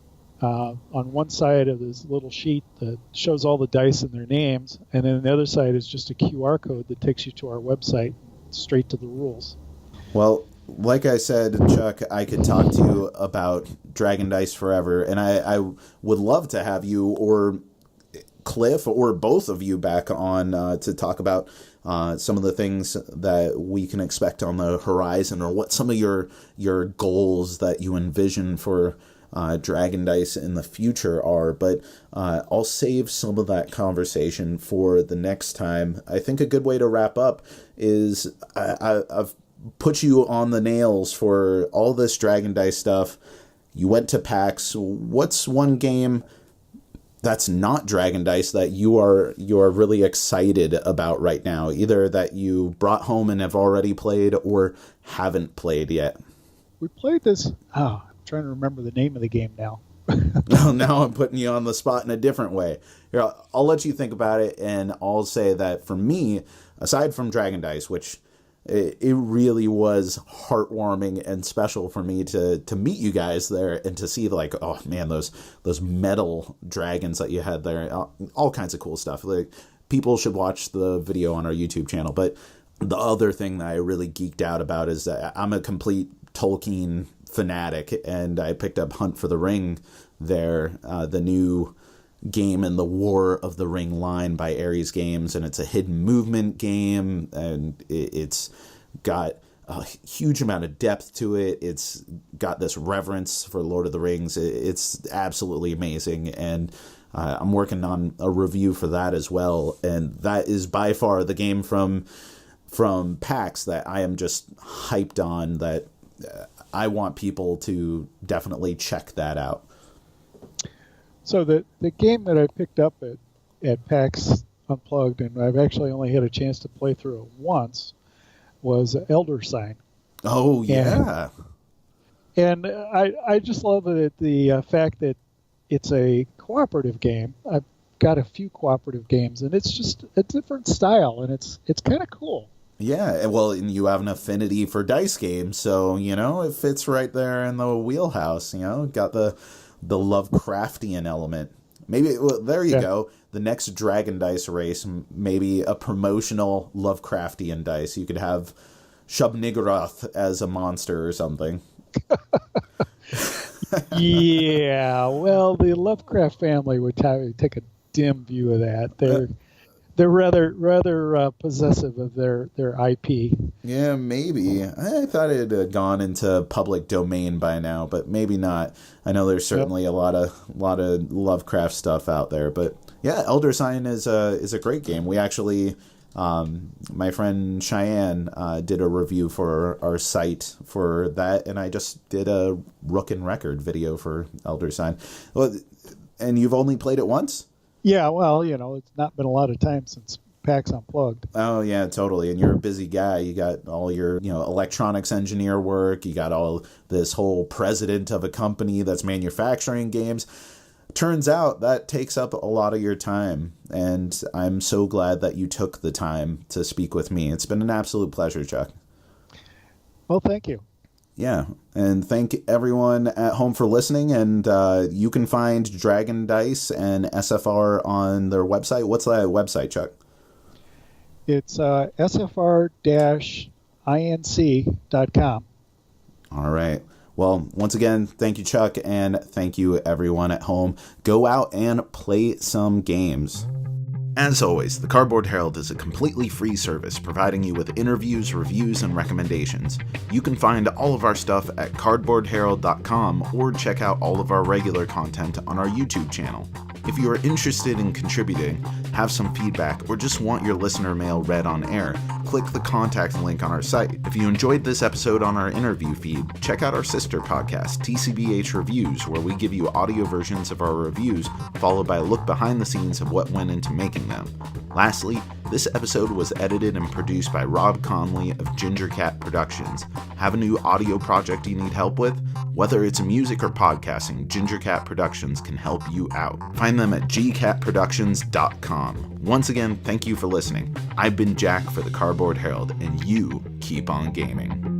Speaker 2: On one side of this little sheet that shows all the dice and their names, and then the other side is just a QR code that takes you to our website, straight to the rules.
Speaker 1: Well, like I said, Chuck, I could talk to you about Dragon Dice forever, and I would love to have you or Cliff or both of you back on to talk about some of the things that we can expect on the horizon, or what some of your goals that you envision for Dragon Dice in the future are. But I'll save some of that conversation for the next time. I think a good way to wrap up is I've put you on the nails for all this Dragon Dice stuff. You went to PAX. What's one game that's not Dragon Dice that you are really excited about right now, either that you brought home and have already played or haven't played yet?
Speaker 2: We played this. I'm trying to remember the name of the game now.
Speaker 1: Now I'm putting you on the spot in a different way. Here, I'll let you think about it, and I'll say that for me, aside from Dragon Dice, which it really was heartwarming and special for me to meet you guys there and to see, like, oh man, those metal dragons that you had there, all kinds of cool stuff. Like, people should watch the video on our YouTube channel. But the other thing that I really geeked out about is that I'm a complete Tolkien fanatic, and I picked up Hunt for the Ring there, the new game in the War of the Ring line by Ares Games, and it's a hidden movement game, and it's got a huge amount of depth to it. It's got this reverence for Lord of the Rings. It's absolutely amazing, and I'm working on a review for that as well, and that is by far the game from PAX that I am just hyped on, that I want people to definitely check that out.
Speaker 2: So the game that I picked up at PAX Unplugged, and I've actually only had a chance to play through it once, was Elder Sign.
Speaker 1: Oh, yeah.
Speaker 2: And I just love the fact that it's a cooperative game. I've got a few cooperative games, and it's just a different style, and it's kind of cool.
Speaker 1: Yeah, well, and you have an affinity for dice games, so, it fits right there in the wheelhouse, got the Lovecraftian element. Maybe, well, there you go. The next Dragon Dice race, maybe a promotional Lovecraftian dice. You could have Shub-Niggurath as a monster or something.
Speaker 2: Yeah, well, the Lovecraft family would take a dim view of that. They're rather possessive of their IP.
Speaker 1: Yeah, maybe. I thought it had gone into public domain by now, but maybe not. I know there's certainly a lot of Lovecraft stuff out there, but yeah, Elder Sign is a great game. We actually, my friend Cheyenne did a review for our site for that, and I just did a Rook and Record video for Elder Sign. Well, and you've only played it once?
Speaker 2: Yeah, well, it's not been a lot of time since PAX Unplugged.
Speaker 1: Oh, yeah, totally. And you're a busy guy. You got all your, electronics engineer work. You got all this whole president of a company that's manufacturing games. Turns out that takes up a lot of your time. And I'm so glad that you took the time to speak with me. It's been an absolute pleasure, Chuck.
Speaker 2: Well, thank you.
Speaker 1: Yeah, and thank everyone at home for listening, and you can find Dragon Dice and SFR on their website. What's that website, Chuck?
Speaker 2: It's sfr-inc.com.
Speaker 1: All right. Well, once again, thank you, Chuck, and thank you, everyone at home. Go out and play some games. As always, the Cardboard Herald is a completely free service providing you with interviews, reviews, and recommendations. You can find all of our stuff at cardboardherald.com or check out all of our regular content on our YouTube channel. If you are interested in contributing, have some feedback, or just want your listener mail read on air, click the contact link on our site. If you enjoyed this episode on our interview feed, check out our sister podcast, TCbH Reviews, where we give you audio versions of our reviews, followed by a look behind the scenes of what went into making them. Lastly, this episode was edited and produced by Rob Conley of Ginger Cat Productions. Have a new audio project you need help with? Whether it's music or podcasting, Ginger Cat Productions can help you out. Find them at gcatproductions.com. Once again, thank you for listening. I've been Jack for the Cardboard Herald, and you keep on gaming.